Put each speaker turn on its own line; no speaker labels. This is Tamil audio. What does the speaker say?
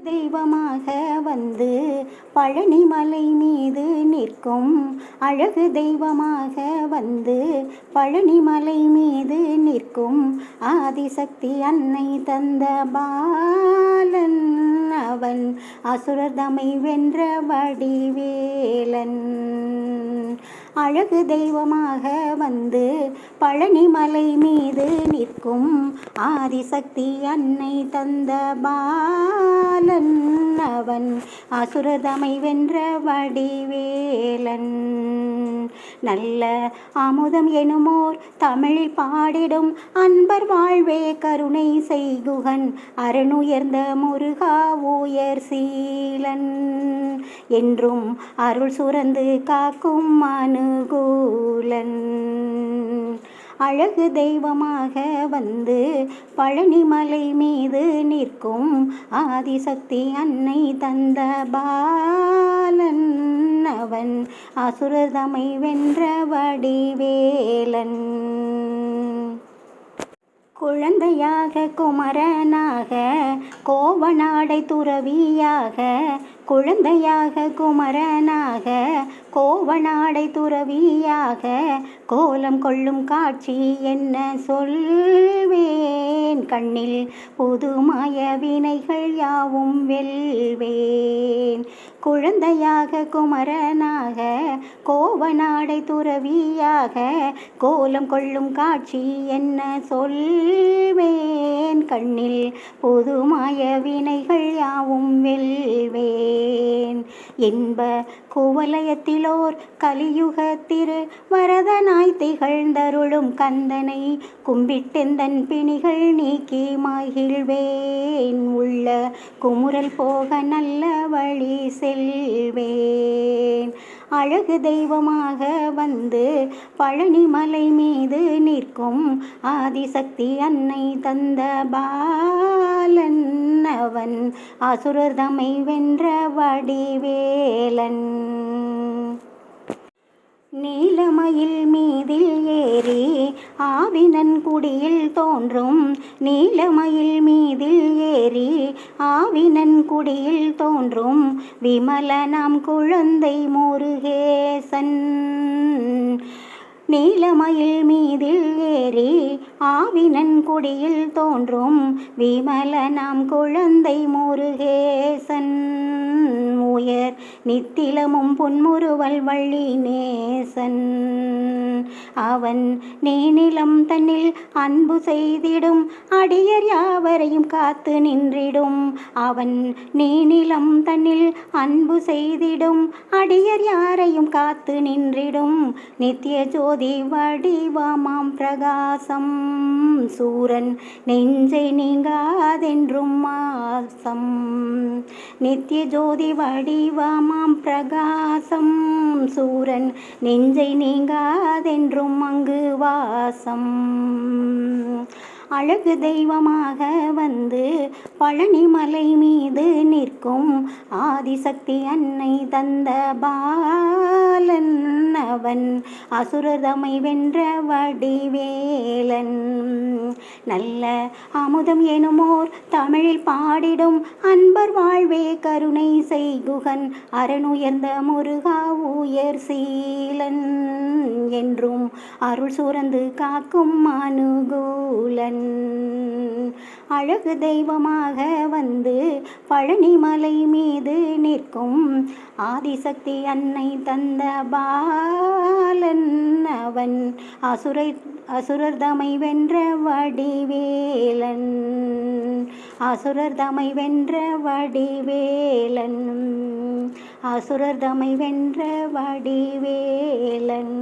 தெய்வமாக வந்து பழனிமலை மீது நிற்கும் அழகு தெய்வமாக வந்து பழனிமலை மீது நிற்கும் ஆதிசக்தி அன்னை தந்த பாலன் அவன் அசுரர் தம்மை வென்ற வடிவேலன். அழகு தெய்வமாக வந்து பழனிமலை மீது நிற்கும் ஆதிசக்தி அன்னை தந்த பாலன் அவன் அசுரர் தம்மை வென்ற வடிவேலன். நல்ல அமுதம் எனுமோர் தமிழில் பாடிடும் அன்பர் வாழ்வே கருணை செய்குகன் அரணுயர்ந்த முருகா உயர் சீலன். என்றும் அருள் சுரந்து காக்கும் அனுகூலன். அழகு தெய்வமாக வந்து பழனிமலை மீது நிற்கும் ஆதிசக்தி அன்னை தந்த பாலன் அவன் அசுரர் தம்மை வென்ற வடிவேலன். குழந்தையாக குமரனாக கோவனாடை துறவியாக குழந்தையாக குமரனாக கோவனாடை துறவியாக கோலம் கொள்ளும் காட்சி என்ன சொல்வேன் கண்ணில் புதுமாய வினைகள் யாவும் வெல்வேன். குழந்தையாக குமரனாக கோவனாடை துறவியாக கோலம் கொள்ளும் காட்சி என்ன சொல்வேன் கண்ணில் புதுமாய வினைகள் யாவும் வெல்வேன். இன்ப குவலயத்திலோர் கலியுக திரு வரதனாய் திகழ்ந்தருளும் கந்தனை கும்பிட்டெந்தன் பிணிகள் நீக்கி மகிழ்வேன். உள்ள குமுறல் போக நல்ல வழி செல்வேன். அழகு தெய்வமாக வந்து பழனிமலை மீது நிற்கும் ஆதிசக்தி அன்னை தந்த பாலன் அவன் அசுரர் தம்மை வென்ற வடிவேலன். நீலமயில் மீதில் ஏறி ஆவினன் குடியில் தோன்றும் நீலமயில் மீதில் ஏறி ஆவினன் குடியில் தோன்றும் விமலனாம் குழந்தை முருகேசன். நீலமயில் மீதில் ஏறி ஆவினன் குடியில் தோன்றும் விமலனாம் குழந்தை முருகேசன். உயர் நித்திலமும் பொன்முறுவல் வள்ளி நேசன் அவன் நீநிலம் தன்னில் அன்பு செய்திடும் அடியர் யாவரையும் காத்து நின்றிடும். அவன் நீநிலம் தன்னில் அன்பு செய்திடும் அடியர் யாரையும் காத்து நின்றிடும். நித்திய ஜோதி வடிவமாம் பிரகாசம் சூரன் நெஞ்சை நீங்காதென்றும் மாசம். நித்திய ஜோதி வடிவமாம் பிரகாசம் சூரன் நெஞ்சை நீங்காதென்றும் அங்கு வாசம். அழகு தெய்வமாக வந்து பழனிமலை மீது நிற்கும் ஆதிசக்தி அன்னை தந்த பாலன் அவன் அசுரர் தம்மை வென்ற வடிவேலன். நல்ல அமுதம் எனுமோர் தமிழில் பாடிடும் அன்பர் வாழ்வே கருணை செய்குகன் அரணுயர்ந்த முருகா உயர் சீலன். என்றும் அருள் சுரந்து காக்கும் அனுகூலன். அழகு தெய்வமாக வந்து பழனிமலை மீது நிற்கும் ஆதிசக்தி அன்னை தந்த பாலன் அவன் அசுரர் தம்மை வென்ற வடிவேலன். அசுரர் தம்மை வென்ற வடிவேலன். அசுரர் தம்மை வென்ற வடிவேலன்.